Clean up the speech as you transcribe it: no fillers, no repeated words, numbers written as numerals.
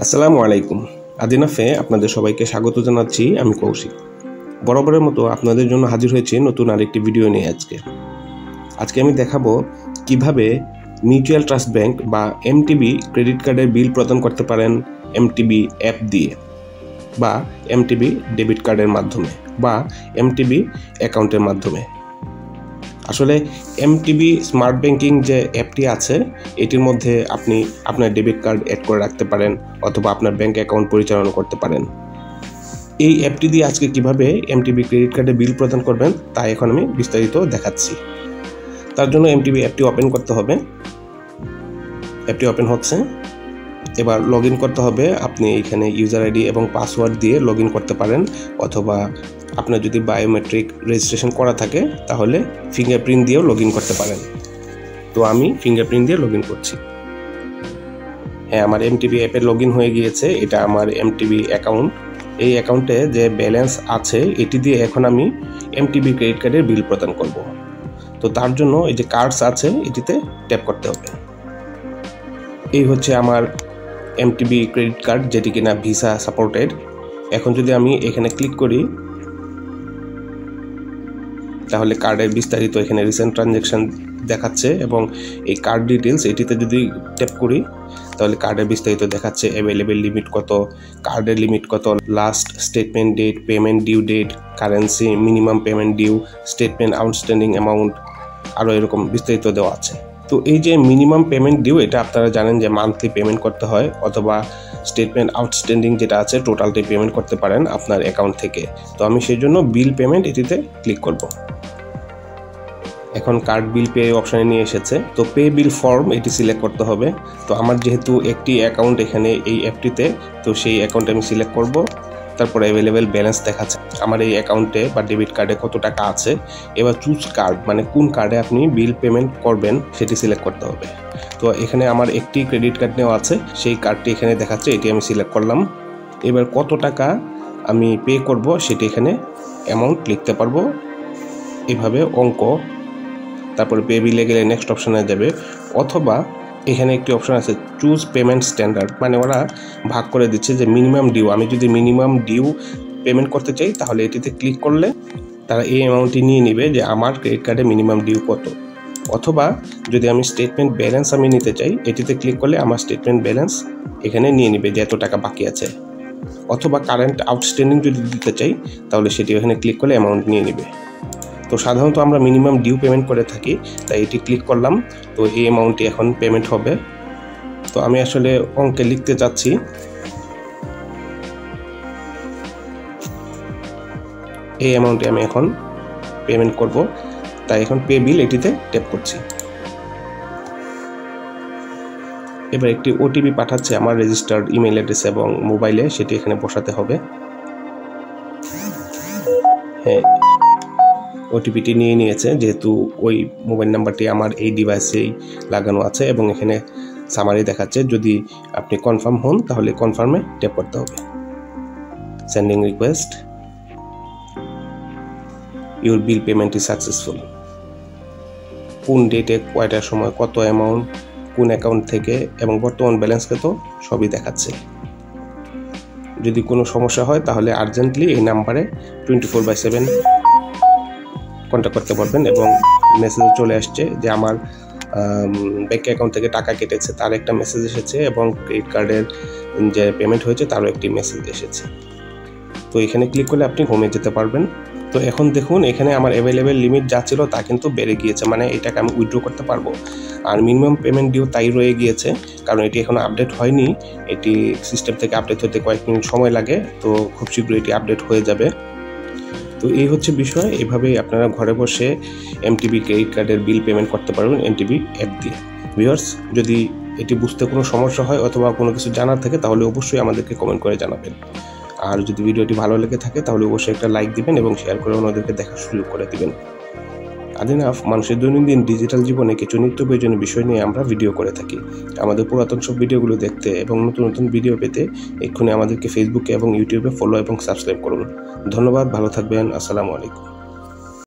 আসসালামু আলাইকুম। আদিনাফে আপনাদের সবাইকে স্বাগত জানাচ্ছি। আমি কৌশিক। বরাবরের মতো আপনাদের জন্য হাজির হয়েছি নতুন আরেকটি ভিডিও নিয়ে। আজকে আমি দেখাবো কিভাবে মিউচুয়াল ট্রাস্ট ব্যাংক বা এমটিবি ক্রেডিট কার্ডের বিল প্রদান করতে পারেন এমটিবি অ্যাপ দিয়ে, বা এমটিবি ডেবিট কার্ডের মাধ্যমে, বা এমটিবি অ্যাকাউন্টের মাধ্যমে। আসলে এমটিবি স্মার্ট ব্যাংকিং যে অ্যাপটি আছে, এটির মধ্যে আপনি আপনার ডেবিট কার্ড অ্যাড করে রাখতে পারেন অথবা আপনার ব্যাংক অ্যাকাউন্ট পরিচালনা করতে পারেন। এই অ্যাপটি দিয়ে আজকে কিভাবে এমটিবি ক্রেডিট কার্ডে বিল প্রদান করবেন তা এখন আমি বিস্তারিত দেখাচ্ছি। তার জন্য এমটিবি অ্যাপটি ওপেন করতে হবে। অ্যাপটি ওপেন হচ্ছে। এবার লগ ইন করতে হবে। আপনি এখানে ইউজার আইডি এবং পাসওয়ার্ড দিয়ে লগ ইন করতে পারেন, অথবা আপনার যদি বায়োমেট্রিক রেজিস্ট্রেশন করা থাকে তাহলে ফিঙ্গারপ্রিন্ট দিয়েও লগ ইন করতে পারেন। তো আমি ফিঙ্গারপ্রিন্ট দিয়ে লগ ইন করছি। হ্যাঁ, আমার এমটিবি অ্যাপে লগ ইন হয়ে গিয়েছে। এটা আমার এমটিবি অ্যাকাউন্ট। এই অ্যাকাউন্টে যে ব্যালেন্স আছে এটি দিয়ে এখন আমি এমটিবি ক্রেডিট কার্ডের বিল প্রদান করব। তো তার জন্য এই যে কার্ডস আছে এটিতে ট্যাপ করতে হবে। এই হচ্ছে আমার এমটিবি ক্রেডিট কার্ড, যেটি কিনা ভিসা সাপোর্টেড। এখন যদি আমি এখানে ক্লিক করি তাহলে কার্ডের বিস্তারিত এখানে রিসেন্ট ট্রানজ্যাকশন দেখাচ্ছে, এবং এই কার্ড ডিটেলস এটিতে যদি ট্যাপ করি তাহলে কার্ডের বিস্তারিত দেখাচ্ছে। অ্যাভেলেবেল লিমিট কত, কার্ডের লিমিট কত, last statement date, payment due date, currency, minimum payment due, statement outstanding amount, আরও এরকম বিস্তারিত দেওয়া আছে। তো এই যে মিনিমাম পেমেন্ট ডিউ, এটা আপনারা জানেন যে মান্থলি পেমেন্ট করতে হয়, অথবা স্টেটমেন্ট আউটস্ট্যান্ডিং যেটা আছে টোটালটাই পেমেন্ট করতে পারেন আপনার অ্যাকাউন্ট থেকে। তো আমি সেই জন্য বিল পেমেন্ট এটিতে ক্লিক করব। এখন কার্ড বিল পে অপশানে নিয়ে এসেছে। তো পে বিল ফর্ম এটি সিলেক্ট করতে হবে। তো আমার যেহেতু একটি অ্যাকাউন্ট এখানে এই অ্যাপটিতে, তো সেই অ্যাকাউন্টে আমি সিলেক্ট করব। তারপরে অ্যাভেলেবেল ব্যালেন্স দেখাচ্ছে আমার এই অ্যাকাউন্টে বা ডেবিট কার্ডে কত টাকা আছে। এবার চুজ কার্ড, মানে কোন কার্ডে আপনি বিল পেমেন্ট করবেন সেটি সিলেক্ট করতে হবে। তো এখানে আমার একটি ক্রেডিট কার্ড নেওয়া আছে, সেই কার্ডটি এখানে দেখাচ্ছে, এটি আমি সিলেক্ট করলাম। এবার কত টাকা আমি পে করব সেটি এখানে অ্যামাউন্ট লিখতে পারবো, এভাবে অঙ্ক। তারপরে পে বিলে গেলে নেক্সট অপশানে যাবে, অথবা এখানে একটি অপশান আছে চুজ পেমেন্ট স্ট্যান্ডার্ড, মানে ওরা ভাগ করে দিচ্ছে যে মিনিমাম ডিউ। আমি যদি মিনিমাম ডিউ পেমেন্ট করতে চাই তাহলে এটিতে ক্লিক করলে তারা এই অ্যামাউন্টটি নিয়ে নেবে যে আমার ক্রেডিট কার্ডে মিনিমাম ডিউ কত। অথবা যদি আমি স্টেটমেন্ট ব্যালেন্স আমি নিতে চাই, এটিতে ক্লিক করলে আমার স্টেটমেন্ট ব্যালেন্স এখানে নিয়ে নেবে যে এত টাকা বাকি আছে। অথবা কারেন্ট আউটস্ট্যান্ডিং যদি দিতে চাই তাহলে সেটি এখানে ক্লিক করলে অ্যামাউন্ট নিয়ে নেবে। তো সাধারণত আমরা মিনিমাম ডিউ পেমেন্ট করে থাকি, তাই এটি ক্লিক করলাম। তো এই অ্যামাউন্টটি এখন পেমেন্ট হবে। তো আমি আসলে অঙ্কে লিখতে চাচ্ছি, এই অ্যামাউন্টে আমি এখন পেমেন্ট করব, তাই এখন পে বিল এটিতে ট্যাপ করছি। এবার একটি ওটিপি পাঠাচ্ছে আমার রেজিস্টার্ড ইমেল অ্যাড্রেস এবং মোবাইলে, সেটি এখানে বসাতে হবে। হ্যাঁ, ওটিপিটি নিয়ে নিয়েছে, যেহেতু ওই মোবাইল নাম্বারটি আমার এই ডিভাইসেই লাগানো আছে, এবং এখানে সামারি দেখাচ্ছে। যদি আপনি কনফার্ম হন তাহলে কনফার্মে ট্যাপ করতে হবে। Sending request, your bill payment is successful. কোন ডেটে, কয়টার সময়, কত অ্যামাউন্ট, কোন অ্যাকাউন্ট থেকে, এবং বর্তমান ব্যালেন্স কত, সবই দেখাচ্ছে। যদি কোনো সমস্যা হয় তাহলে আর্জেন্টলি এই নাম্বারে 24/7 কন্ট্যাক্ট করতে পারবেন, এবং মেসেজ চলে আসছে যে আমার ব্যাংক অ্যাকাউন্ট থেকে টাকা কেটেছে, তার একটা মেসেজ এসেছে, এবং ক্রেডিট কার্ডের যে পেমেন্ট হয়েছে তারও একটি মেসেজ এসেছে। তো এখানে ক্লিক করলে আপনি হোমে যেতে পারবেন। তো এখন দেখুন এখানে আমার অ্যাভেলেবেল লিমিট যা ছিল তা কিন্তু বেড়ে গিয়েছে, মানে এটাকে আমি উইথড্র করতে পারবো। আর মিনিমাম পেমেন্ট ডিউ তাই রয়ে গিয়েছে, কারণ এটি এখনও আপডেট হয়নি। এটি সিস্টেম থেকে আপডেট হতে কয়েক মিনিট সময় লাগে, তো খুব শীঘ্রই এটি আপডেট হয়ে যাবে। তো এই হচ্ছে বিষয়। এভাবেই আপনারা ঘরে বসে এমটিবি ক্রেডিট কার্ডের বিল পেমেন্ট করতে পারবেন এমটিবি অ্যাপ দিয়ে। ভিউয়ার্স, যদি এটি বুঝতে কোনো সমস্যা হয় অথবা কোনো কিছু জানার থাকে তাহলে অবশ্যই আমাদেরকে কমেন্ট করে জানাবেন। আর যদি ভিডিওটি ভালো লেগে থাকে তাহলে অবশ্যই একটা লাইক দিবেন এবং শেয়ার করে ওনাদেরকে দেখার সুযোগ করে দিবেন। আদিনাফ মানুষের দৈনন্দিন ডিজিটাল জীবনে কিছু নিত্য প্রয়োজনীয় বিষয় নিয়ে আমরা ভিডিও করে থাকি। আমাদের পুরাতন সব ভিডিওগুলো দেখতে এবং নতুন নতুন ভিডিও পেতে এক্ষুনি আমাদেরকে ফেসবুকে এবং ইউটিউবে ফলো এবং সাবস্ক্রাইব করুন। ধন্যবাদ, ভালো থাকবেন। আসসালামু আলাইকুম।